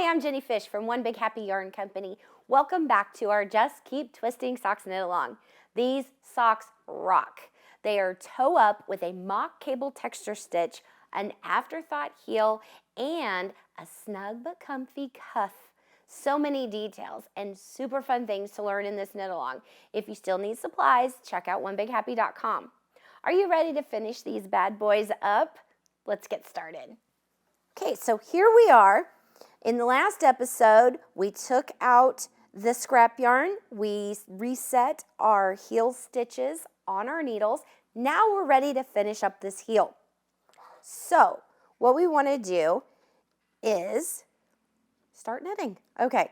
Hi, I'm Jenny Fish from One Big Happy Yarn Company. Welcome back to our Just Keep Twisting Socks Knit Along. These socks rock. They are toe up with a mock cable texture stitch, an afterthought heel, and a snug but comfy cuff. So many details and super fun things to learn in this knit along. If you still need supplies, check out onebighappy.com. Are you ready to finish these bad boys up? Let's get started. Okay, so here we are. In the last episode, we took out the scrap yarn. We reset our heel stitches on our needles. Now we're ready to finish up this heel. So what we want to do is start knitting. Okay,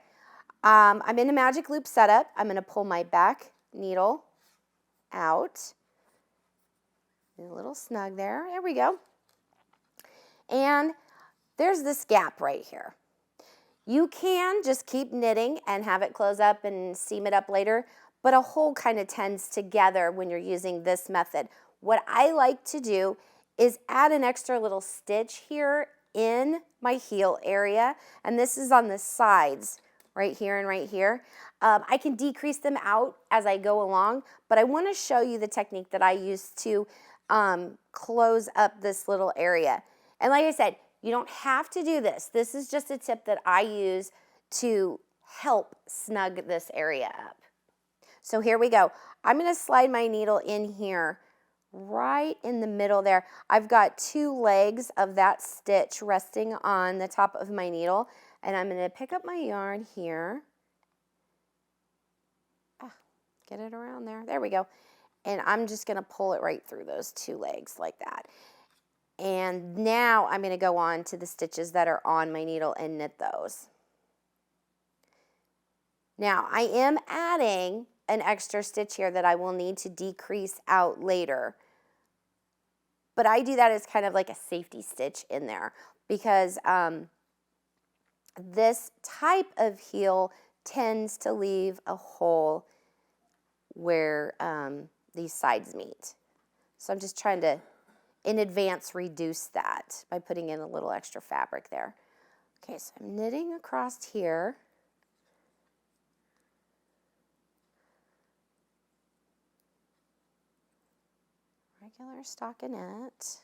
I'm in a magic loop setup. I'm going to pull my back needle out. A little snug there. There we go. And there's this gap right here. You can just keep knitting and have it close up and seam it up later, but a hole kind of tends together when you're using this method. What I like to do is add an extra little stitch here in my heel area, and this is on the sides, right here and right here. I can decrease them out as I go along, but I want to show you the technique that I use to close up this little area. And like I said, you don't have to do this. This is just a tip that I use to help snug this area up. So here we go. I'm going to slide my needle in here, right in the middle there. I've got two legs of that stitch resting on the top of my needle, and I'm going to pick up my yarn here. Get it around there. There we go. And I'm just going to pull it right through those two legs like that. And now I'm going to go on to the stitches that are on my needle and knit those. Now I am adding an extra stitch here that I will need to decrease out later. But I do that as kind of like a safety stitch in there because this type of heel tends to leave a hole where these sides meet. So I'm just trying to in advance reduce that by putting in a little extra fabric there. Okay, so I'm knitting across here. Regular stockinette.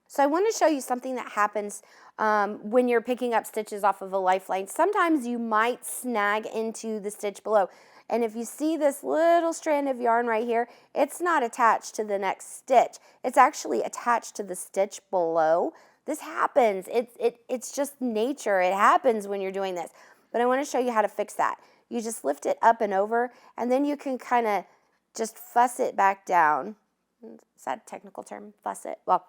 So I want to show you something that happens when you're picking up stitches off of a lifeline. Sometimes you might snag into the stitch below. And if you see this little strand of yarn right here, it's not attached to the next stitch. It's actually attached to the stitch below. This happens. It's just nature. It happens when you're doing this. But I want to show you how to fix that. You just lift it up and over, and then you can kind of just fuss it back down. Is that a technical term? Fuss it? Well,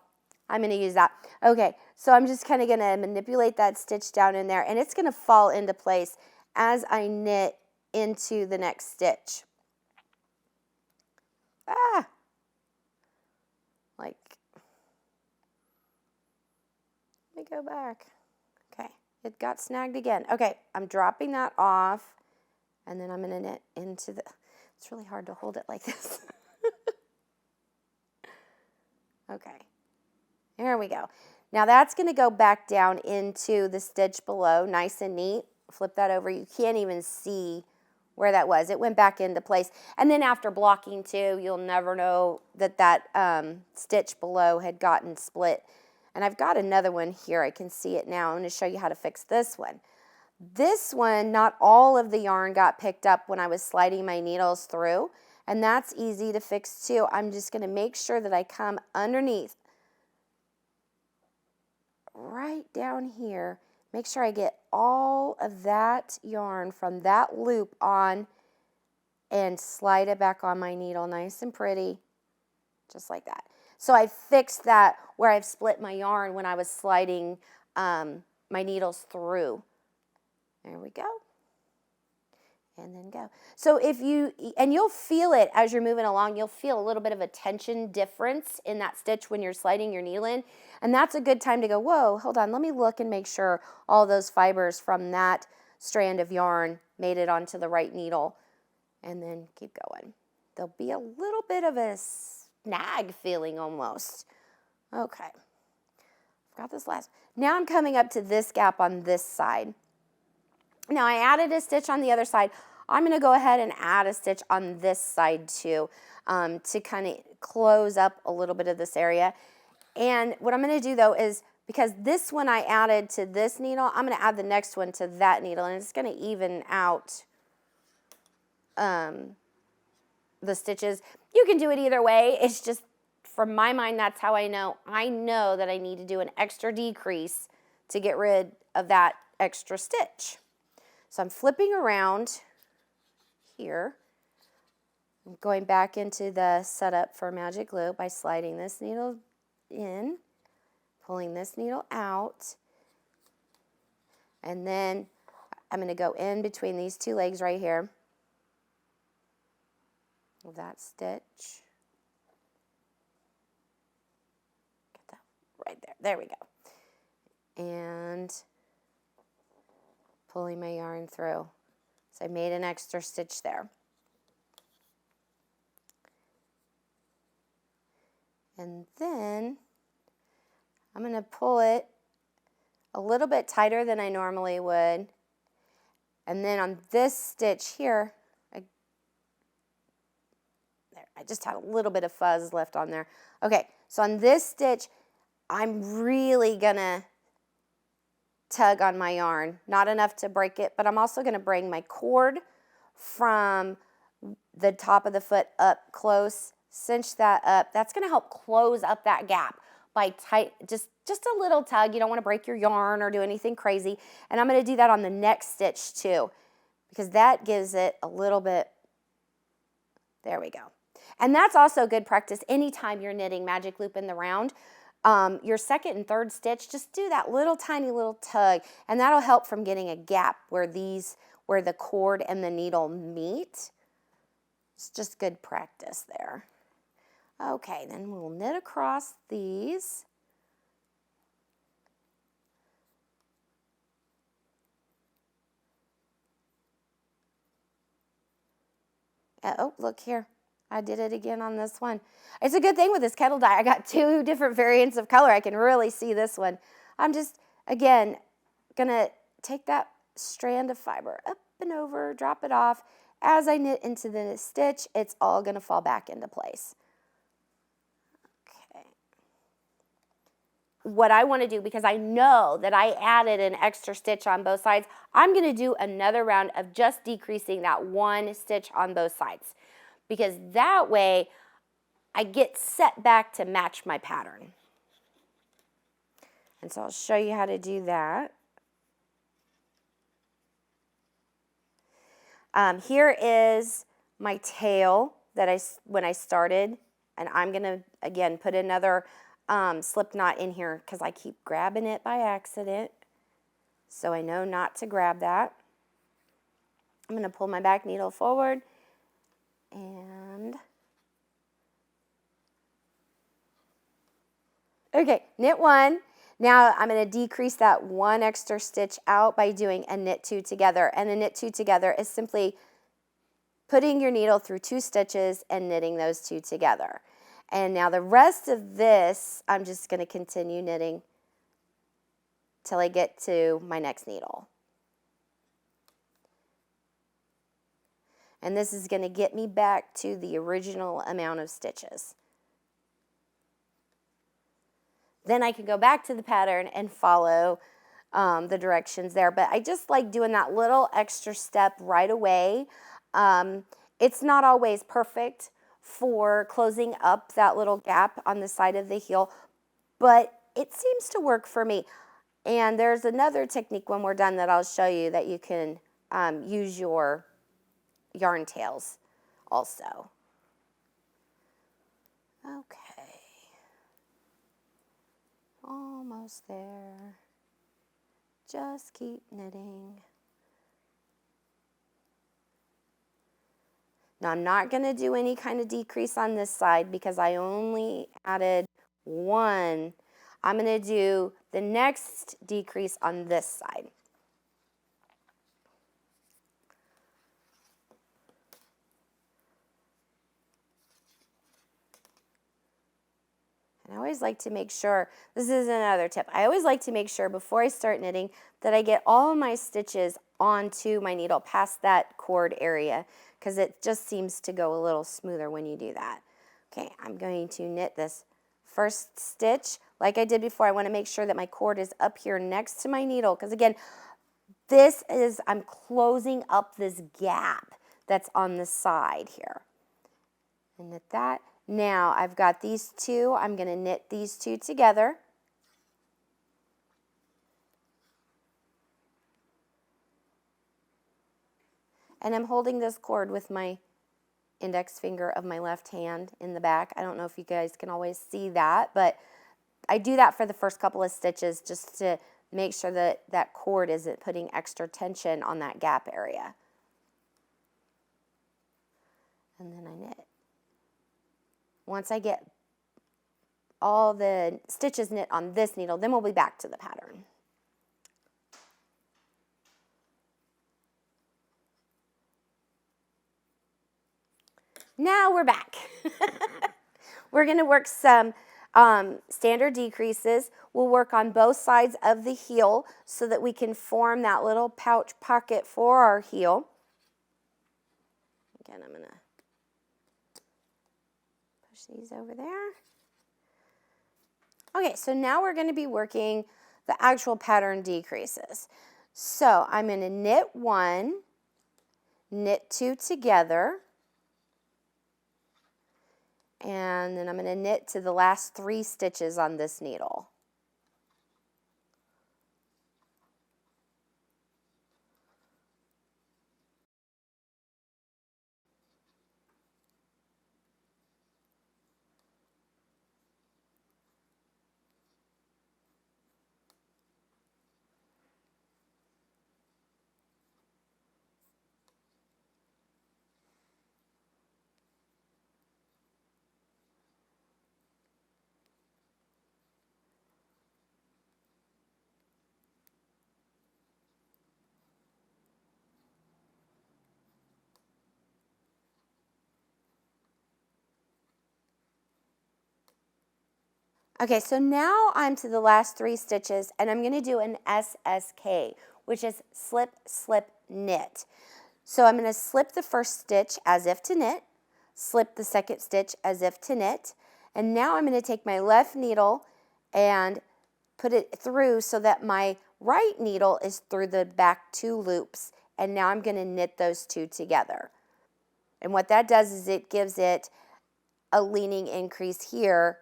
I'm going to use that. Okay, so I'm just kind of going to manipulate that stitch down in there, and it's going to fall into place as I knit into the next stitch. Like, let me go back. Okay, it got snagged again. Okay, I'm dropping that off, and then I'm going to knit into the, it's really hard to hold it like this. Okay. There we go. Now that's going to go back down into the stitch below, nice and neat. Flip that over. You can't even see where that was. It went back into place. And then after blocking too, you'll never know that that stitch below had gotten split. And I've got another one here. I can see it now. I'm going to show you how to fix this one. This one, not all of the yarn got picked up when I was sliding my needles through. And that's easy to fix too. I'm just going to make sure that I come underneath right down here, make sure I get all of that yarn from that loop on and slide it back on my needle nice and pretty, just like that. So I fixed that where I've split my yarn when I was sliding my needles through. There we go. and then go. So if you, and you'll feel it as you're moving along, you'll feel a little bit of a tension difference in that stitch when you're sliding your needle in. And that's a good time to go, whoa, hold on, let me look and make sure all those fibers from that strand of yarn made it onto the right needle. And then keep going. There'll be a little bit of a snag feeling almost. Okay. Got this last. Now I'm coming up to this gap on this side. Now I added a stitch on the other side. I'm going to go ahead and add a stitch on this side too, to kind of close up a little bit of this area. And what I'm going to do though is, because this one I added to this needle, I'm going to add the next one to that needle, and it's going to even out the stitches. You can do it either way. It's just, from my mind, that's how I know. I know that I need to do an extra decrease to get rid of that extra stitch. So I'm flipping around here. I'm going back into the setup for magic glue by sliding this needle in, pulling this needle out, and then I'm going to go in between these two legs right here. That stitch. Get that right there. There we go. And pulling my yarn through. So I made an extra stitch there. And then I'm going to pull it a little bit tighter than I normally would. And then on this stitch here, I just had a little bit of fuzz left on there. Okay, so on this stitch, I'm really going to tug on my yarn. Not enough to break it, but I'm also going to bring my cord from the top of the foot up close, cinch that up. That's going to help close up that gap by just a little tug. You don't want to break your yarn or do anything crazy. And I'm going to do that on the next stitch too, because that gives it a little bit. There we go. And that's also good practice anytime you're knitting magic loop in the round. Your second and third stitch, just do that little tiny little tug, and that'll help from getting a gap where the cord and the needle meet. It's just good practice there. Okay, then we'll knit across these. Oh, look here. I did it again on this one. It's a good thing with this kettle dye. I got two different variants of color. I can really see this one. I'm just, again, going to take that strand of fiber up and over, drop it off. As I knit into the stitch, it's all going to fall back into place. Okay. What I want to do, because I know that I added an extra stitch on both sides, I'm going to do another round of just decreasing that one stitch on both sides, because that way I get set back to match my pattern. And so I'll show you how to do that. Here is my tail that when I started, and I'm going to, again, put another slip knot in here because I keep grabbing it by accident. So I know not to grab that. I'm going to pull my back needle forward and okay, knit one. Now I'm going to decrease that one extra stitch out by doing a knit two together. And a knit two together is simply putting your needle through two stitches and knitting those two together. And now the rest of this, I'm just going to continue knitting till I get to my next needle. And this is going to get me back to the original amount of stitches. Then I can go back to the pattern and follow the directions there. But I just like doing that little extra step right away. It's not always perfect for closing up that little gap on the side of the heel, but it seems to work for me. And there's another technique when we're done that I'll show you that you can use your yarn tails also. Okay. Almost there. Just keep knitting. Now I'm not going to do any kind of decrease on this side because I only added one. I'm going to do the next decrease on this side. And I always like to make sure, this is another tip, I always like to make sure before I start knitting that I get all my stitches onto my needle past that cord area, because it just seems to go a little smoother when you do that. Okay, I'm going to knit this first stitch. Like I did before, I want to make sure that my cord is up here next to my needle, because again, this is, I'm closing up this gap that's on the side here. And knit that. Now I've got these two, I'm going to knit these two together. And I'm holding this cord with my index finger of my left hand in the back. I don't know if you guys can always see that, but I do that for the first couple of stitches just to make sure that that cord isn't putting extra tension on that gap area. And then I knit. Once I get all the stitches knit on this needle, then we'll be back to the pattern. Now we're back. We're going to work some standard decreases. We'll work on both sides of the heel so that we can form that little pouch pocket for our heel. Again, I'm going to push these over there. Okay, so now we're going to be working the actual pattern decreases. So I'm going to knit one, knit two together, and then I'm going to knit to the last 3 stitches on this needle. Okay, so now I'm to the last 3 stitches, and I'm going to do an SSK, which is slip, slip, knit. So I'm going to slip the first stitch as if to knit, slip the second stitch as if to knit, and now I'm going to take my left needle and put it through so that my right needle is through the back 2 loops, and now I'm going to knit those 2 together. And what that does is it gives it a leaning increase here.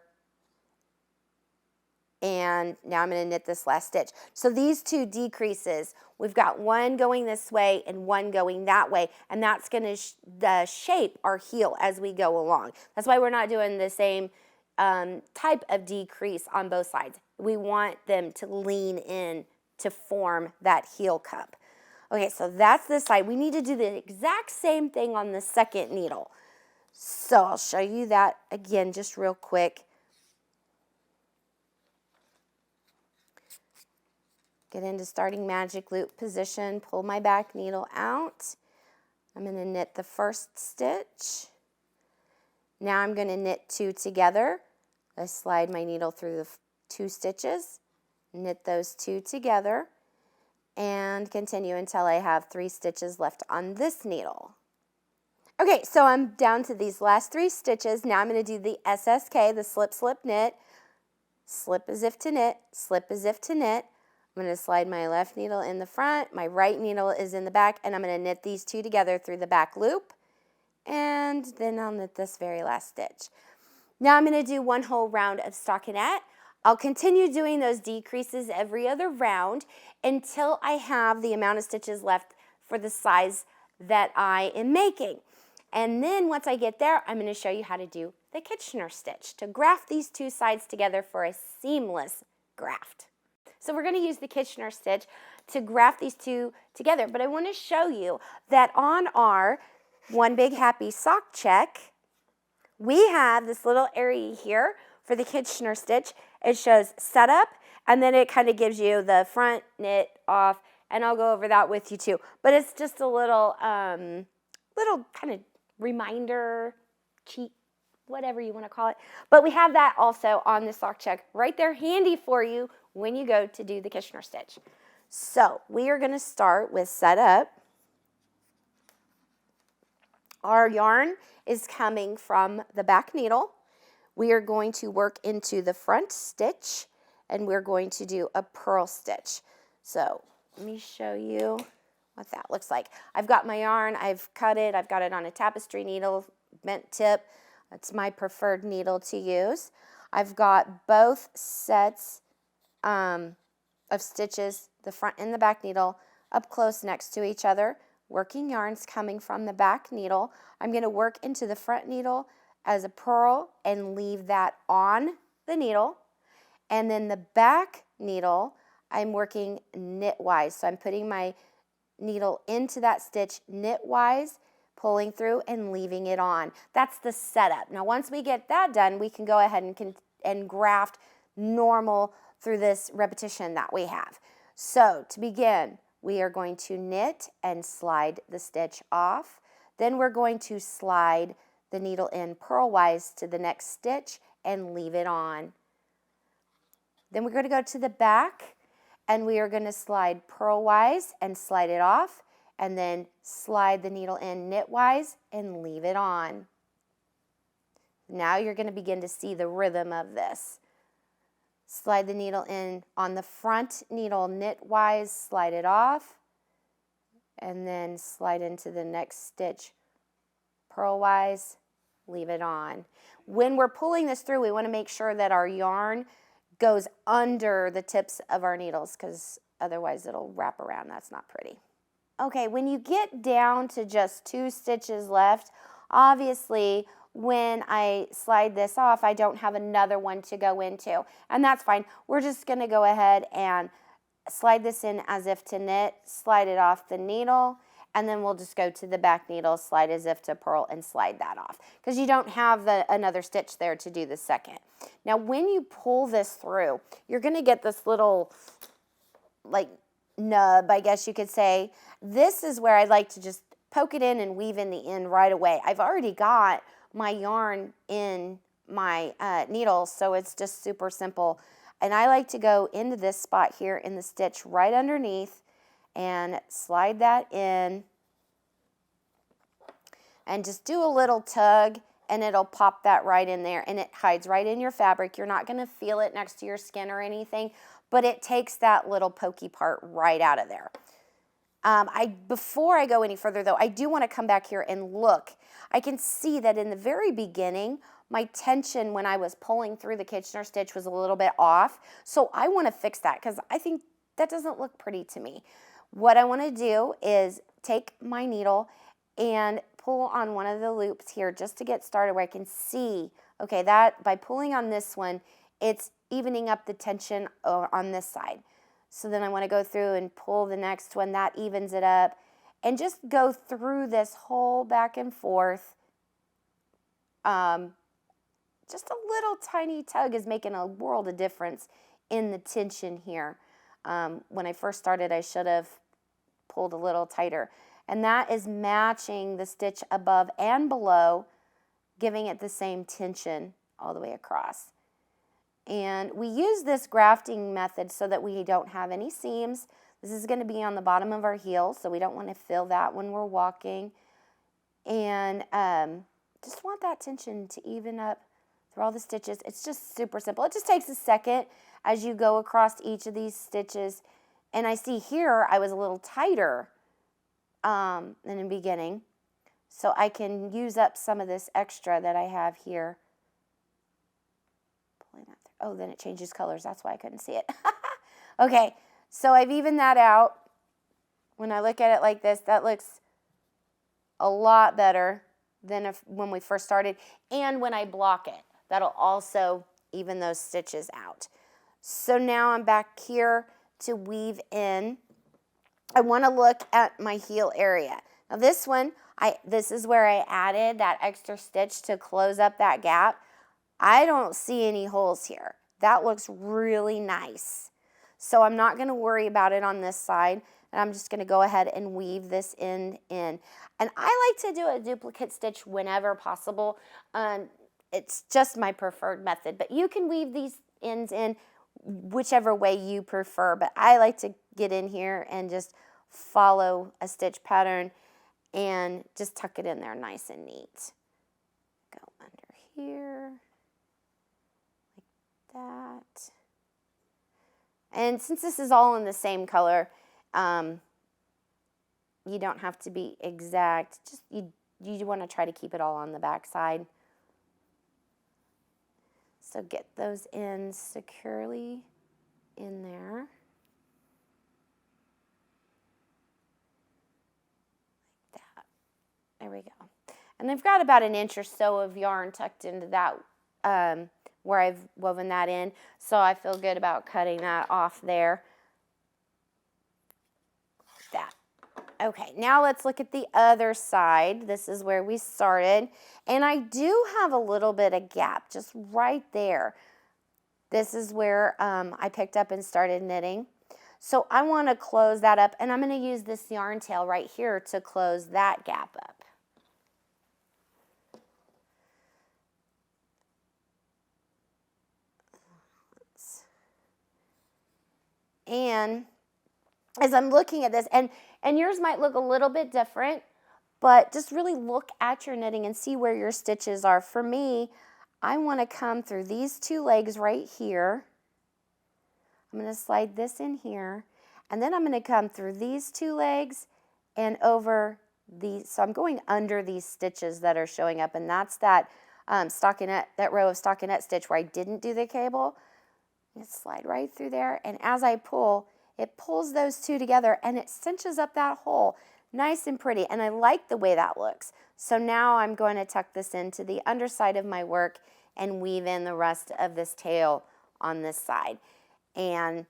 And now I'm going to knit this last stitch. So these 2 decreases, we've got one going this way and one going that way, and that's going to shape our heel as we go along. That's why we're not doing the same type of decrease on both sides. We want them to lean in to form that heel cup. Okay, so that's this side. We need to do the exact same thing on the second needle. So I'll show you that again just real quick. Get into starting magic loop position, pull my back needle out. I'm going to knit the first stitch. Now I'm going to knit 2 together. I slide my needle through the 2 stitches, knit those 2 together, and continue until I have 3 stitches left on this needle. Okay, so I'm down to these last 3 stitches. Now I'm going to do the SSK, the slip, slip, knit, slip as if to knit, slip as if to knit. I'm going to slide my left needle in the front, my right needle is in the back, and I'm going to knit these 2 together through the back loop, and then I'll knit this very last stitch. Now I'm going to do one whole round of stockinette. I'll continue doing those decreases every other round until I have the amount of stitches left for the size that I am making. And then once I get there, I'm going to show you how to do the Kitchener stitch to graft these 2 sides together for a seamless graft. So we're going to use the Kitchener stitch to graft these 2 together, but I want to show you that on our One Big Happy Sock Check. We have this little area here for the Kitchener stitch. It shows setup, and then it kind of gives you the front knit off, and I'll go over that with you too. But it's just a little, little kind of reminder, cheat, whatever you want to call it. But we have that also on the sock check right there handy for you when you go to do the Kitchener stitch. So we are going to start with setup. Our yarn is coming from the back needle. We are going to work into the front stitch, and we're going to do a purl stitch. So let me show you what that looks like. I've got my yarn, I've cut it, I've got it on a tapestry needle, bent tip. That's my preferred needle to use. I've got both sets of stitches, the front and the back needle, up close next to each other. Working yarns coming from the back needle. I'm going to work into the front needle as a purl and leave that on the needle. And then the back needle, I'm working knitwise. So I'm putting my needle into that stitch knitwise, pulling through and leaving it on. That's the setup. Now once we get that done, we can go ahead and graft normal through this repetition that we have. So to begin, we are going to knit and slide the stitch off. Then we're going to slide the needle in purlwise to the next stitch and leave it on. Then we're going to go to the back, and we are going to slide purlwise and slide it off, and then slide the needle in knitwise and leave it on. Now you're going to begin to see the rhythm of this. Slide the needle in on the front needle knitwise, slide it off, and then slide into the next stitch purlwise, leave it on. When we're pulling this through, we want to make sure that our yarn goes under the tips of our needles, because otherwise it'll wrap around. That's not pretty. Okay, when you get down to just 2 stitches left, obviously when I slide this off, I don't have another one to go into, and that's fine. We're just going to go ahead and slide this in as if to knit, slide it off the needle, and then we'll just go to the back needle, slide as if to purl, and slide that off, because you don't have another stitch there to do the second. Now when you pull this through, you're going to get this little like nub, I guess you could say. This is where I like to just poke it in and weave in the end right away. I've already got my yarn in my needle, so it's just super simple. And I like to go into this spot here in the stitch right underneath and slide that in and just do a little tug, and it'll pop that right in there, and it hides right in your fabric. You're not going to feel it next to your skin or anything, but it takes that little pokey part right out of there. Before I go any further though, I do want to come back here and look. I can see that in the very beginning, my tension when I was pulling through the Kitchener stitch was a little bit off. So I want to fix that, because I think that doesn't look pretty to me. What I want to do is take my needle and pull on one of the loops here just to get started, where I can see, okay, that by pulling on this one, it's evening up the tension on this side. So then I want to go through and pull the next one, that evens it up, and just go through this whole back and forth. Just a little tiny tug is making a world of difference in the tension here. When I first started, I should have pulled a little tighter. And that is matching the stitch above and below, giving it the same tension all the way across. And we use this grafting method so that we don't have any seams. This is going to be on the bottom of our heel, so we don't want to feel that when we're walking. And just want that tension to even up through all the stitches. It's just super simple. It just takes a second as you go across each of these stitches. And I see here I was a little tighter in the beginning, so I can use up some of this extra that I have here. Oh, then it changes colors. That's why I couldn't see it. Okay, so I've evened that out. When I look at it like this, that looks a lot better than when we first started. And when I block it, that'll also even those stitches out. So now I'm back here to weave in. I want to look at my heel area. Now this one, this is where I added that extra stitch to close up that gap. I don't see any holes here. That looks really nice. So I'm not going to worry about it on this side, and I'm just going to go ahead and weave this end in. And I like to do a duplicate stitch whenever possible. It's just my preferred method, but you can weave these ends in whichever way you prefer. But I like to get in here and just follow a stitch pattern and just tuck it in there nice and neat. Go under here, like that. And since this is all in the same color, you don't have to be exact. Just you want to try to keep it all on the back side. So get those ends securely in there. Like that. There we go. And I've got about an inch or so of yarn tucked into that where I've woven that in. So I feel good about cutting that off there. Like that. Okay, now let's look at the other side. This is where we started. And I do have a little bit of gap just right there. This is where I picked up and started knitting. So I want to close that up, and I'm going to use this yarn tail right here to close that gap up. And as I'm looking at this, and yours might look a little bit different, but just really look at your knitting and see where your stitches are. For me, I want to come through these two legs right here. I'm going to slide this in here, and then I'm going to come through these two legs and over these. So I'm going under these stitches that are showing up, and that's that stockinette, that row of stockinette stitch where I didn't do the cable. And slide right through there, and as I pull, it pulls those two together and it cinches up that hole nice and pretty, and I like the way that looks. So now I'm going to tuck this into the underside of my work and weave in the rest of this tail on this side. And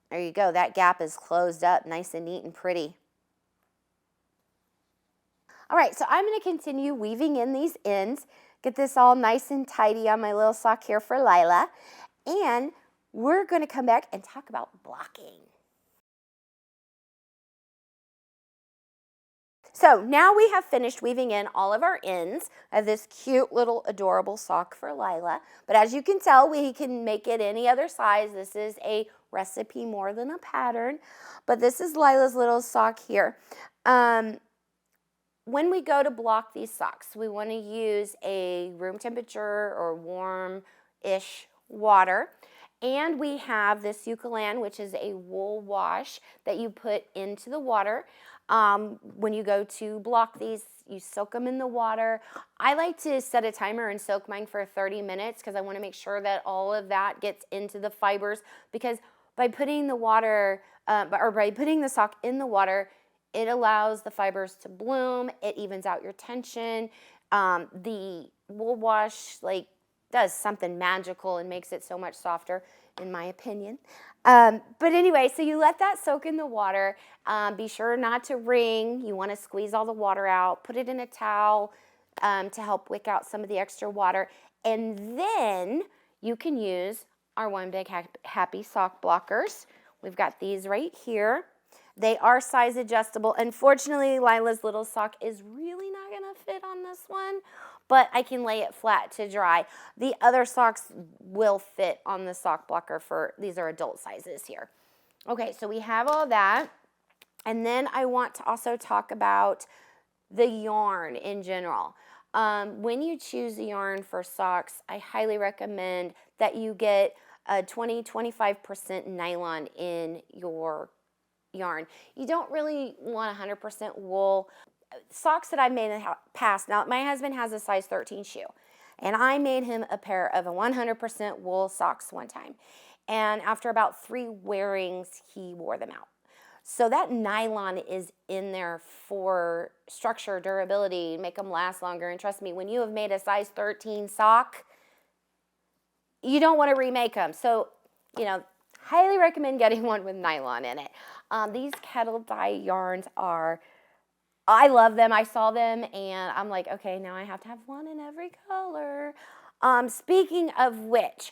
there you go, that gap is closed up nice and neat and pretty. All right, so I'm going to continue weaving in these ends, get this all nice and tidy on my little sock here for Lila, and we're going to come back and talk about blocking. So now we have finished weaving in all of our ends of this cute little adorable sock for Lila. But as you can tell, we can make it any other size. This is a recipe more than a pattern. But this is Lila's little sock here. When we go to block these socks, we want to use a room temperature or warm-ish water. And we have this Eucalan, which is a wool wash that you put into the water. When you go to block these, you soak them in the water. I like to set a timer and soak mine for 30 minutes because I want to make sure that all of that gets into the fibers, because by putting the water, or by putting the sock in the water, it allows the fibers to bloom. It evens out your tension. The wool wash does something magical and makes it so much softer, in my opinion. But anyway, so you let that soak in the water. Be sure not to wring. You want to squeeze all the water out. Put it in a towel to help wick out some of the extra water. And then you can use our One Big Happy sock blockers. We've got these right here. They are size adjustable. Unfortunately, Lila's little sock is really not going to fit on this one, but I can lay it flat to dry. The other socks will fit on the sock blocker these are adult sizes here. Okay, so we have all that. And then I want to also talk about the yarn in general. When you choose the yarn for socks, I highly recommend that you get a 20-25% nylon in your yarn. You don't really want 100% wool. Socks that I've made in the past, now my husband has a size 13 shoe, and I made him a pair of 100% wool socks one time, and after about 3 wearings, he wore them out. So that nylon is in there for structure, durability, make them last longer, and trust me, when you have made a size 13 sock, you don't want to remake them. So, highly recommend getting one with nylon in it. These kettle dye yarns are I love them. I saw them and I'm like, okay, now I have to have one in every color. Speaking of which,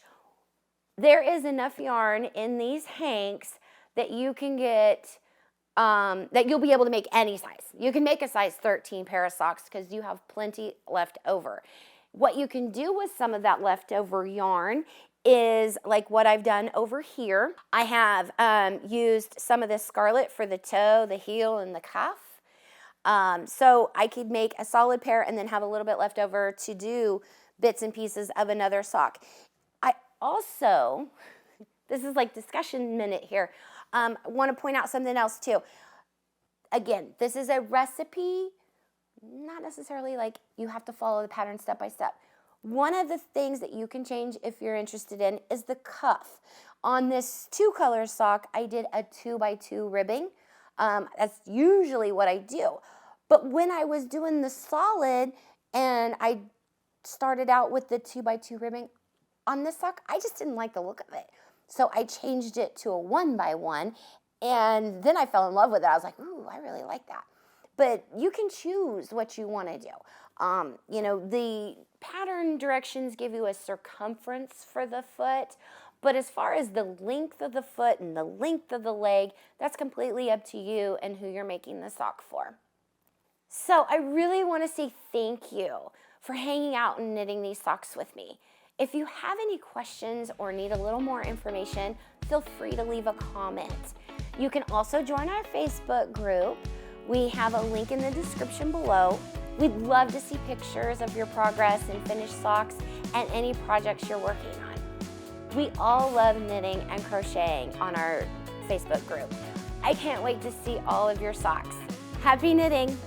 there is enough yarn in these hanks that you can get, that you'll be able to make any size. You can make a size 13 pair of socks because you have plenty left over. What you can do with some of that leftover yarn is like what I've done over here. I have used some of this scarlet for the toe, the heel, and the cuff. So I could make a solid pair and then have a little bit left over to do bits and pieces of another sock. I also, this is like discussion minute here, want to point out something else too. Again, this is a recipe, not necessarily like you have to follow the pattern step by step. One of the things that you can change if you're interested in is the cuff. On this 2-color sock, I did a 2x2 ribbing. That's usually what I do. But when I was doing the solid and I started out with the 2x2 ribbing on this sock, I just didn't like the look of it. So I changed it to a 1x1 and then I fell in love with it. I was like, ooh, I really like that. But you can choose what you want to do. You know, the pattern directions give you a circumference for the foot, but as far as the length of the foot and the length of the leg, that's completely up to you and who you're making the sock for. So I really want to say thank you for hanging out and knitting these socks with me. If you have any questions or need a little more information, feel free to leave a comment. You can also join our Facebook group. We have a link in the description below. We'd love to see pictures of your progress in finished socks and any projects you're working on. We all love knitting and crocheting on our Facebook group. I can't wait to see all of your socks. Happy knitting!